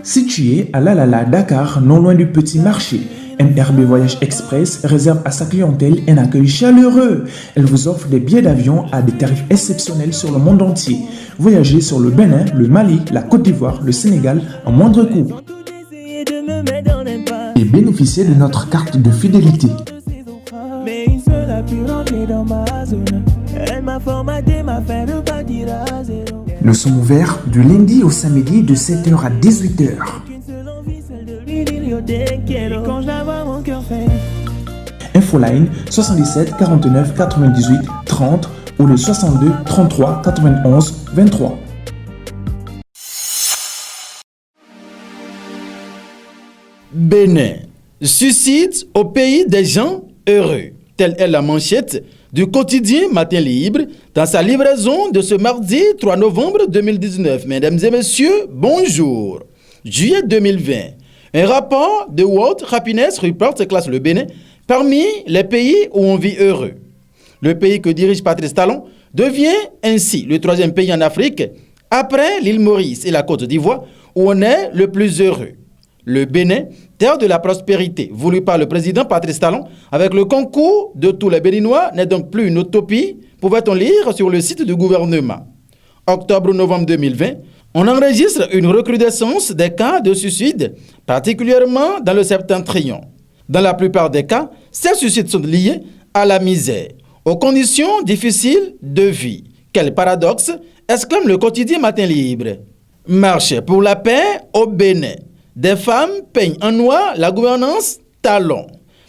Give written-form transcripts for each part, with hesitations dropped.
Situé à Lalala, Dakar, non loin du Petit Marché, MRB Voyage Express réserve à sa clientèle un accueil chaleureux. Elle vous offre des billets d'avion à des tarifs exceptionnels sur le monde entier. Voyagez sur le Bénin, le Mali, la Côte d'Ivoire, le Sénégal à moindre coût. Et bénéficiez de notre carte de fidélité. Nous sommes ouverts du lundi au samedi de 7h à 18h. Infoline 77 49 98 30 ou le 62 33 91 23. Bénin, suicide au pays des gens heureux. Telle est la manchette du quotidien Matin Libre dans sa livraison de ce mardi 3 novembre 2019. Mesdames et messieurs, bonjour. Juillet 2020, un rapport de World Happiness Report classe le Bénin parmi les pays où on vit heureux. Le pays que dirige Patrice Talon devient ainsi le 3e pays en Afrique après l'île Maurice et la Côte d'Ivoire où on est le plus heureux. Le Bénin, terre de la prospérité, voulu par le président Patrice Talon, avec le concours de tous les Béninois, n'est donc plus une utopie, pouvait-on lire sur le site du gouvernement. Octobre-novembre 2020, on enregistre une recrudescence des cas de suicide, particulièrement dans le septentrion. Dans la plupart des cas, ces suicides sont liés à la misère, aux conditions difficiles de vie. Quel paradoxe, exclame le quotidien Matin Libre. Marche pour la paix au Bénin. Des femmes peignent en noir la gouvernance Talon.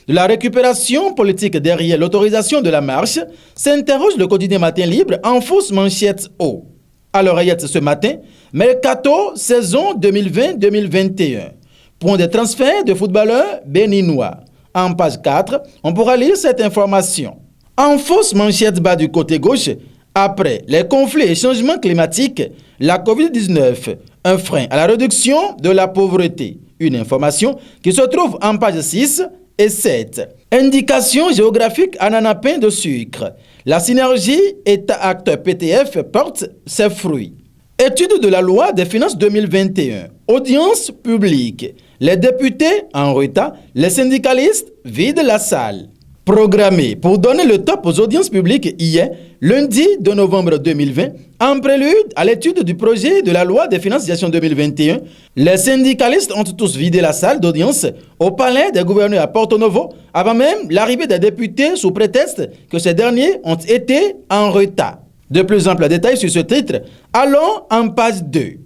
De la récupération politique derrière l'autorisation de la marche, s'interroge le quotidien Matin Libre en fausse manchette haut. À l'oreillette ce matin, Mercato saison 2020-2021. Point de transfert de footballeurs béninois. En page 4, on pourra lire cette information. En fausse manchette bas du côté gauche, après les conflits et changements climatiques, la COVID-19, un frein à la réduction de la pauvreté. Une information qui se trouve en page 6 et 7. Indication géographique ananas pain de sucre. La synergie État-acteur PTF porte ses fruits. Étude de la loi des finances 2021. Audience publique. Les députés en retard, les syndicalistes vident la salle. Programmé pour donner le top aux audiences publiques hier, lundi 2 novembre 2020, en prélude à l'étude du projet de la loi des finances de gestion 2021, les syndicalistes ont tous vidé la salle d'audience au palais des gouverneurs à Porto Novo avant même l'arrivée des députés sous prétexte que ces derniers ont été en retard. De plus amples détails sur ce titre, allons en page 2.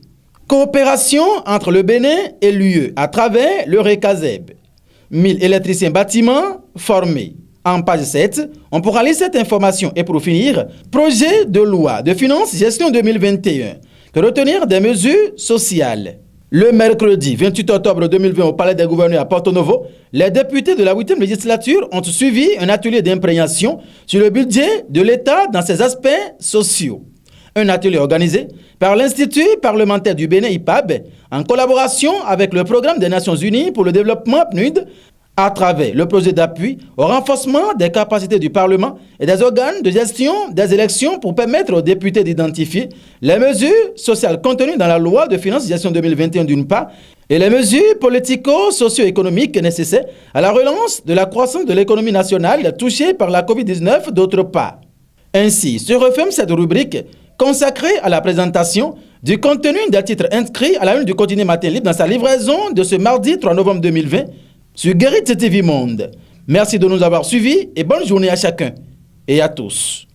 Coopération entre le Bénin et l'UE à travers le RECASEB. 1000 électriciens bâtiments formés. En page 7, on pourra lire cette information. Et pour finir, projet de loi de finances gestion 2021. Que retenir des mesures sociales. Le mercredi 28 octobre 2020 au Palais des gouverneurs à Porto Novo, les députés de la 8e législature ont suivi un atelier d'imprégnation sur le budget de l'État dans ses aspects sociaux. Un atelier organisé par l'Institut parlementaire du Bénin IPAB en collaboration avec le Programme des Nations Unies pour le développement PNUD à travers le projet d'appui au renforcement des capacités du Parlement et des organes de gestion des élections pour permettre aux députés d'identifier les mesures sociales contenues dans la loi de finances de gestion 2021 d'une part et les mesures politico-socio-économiques nécessaires à la relance de la croissance de l'économie nationale touchée par la COVID-19 d'autre part. Ainsi se referme cette rubrique consacrée à la présentation du contenu des titres inscrits à la une du quotidien Matin Libre dans sa livraison de ce mardi 3 novembre 2020 sur Guérit TV Monde. Merci de nous avoir suivis et bonne journée à chacun et à tous.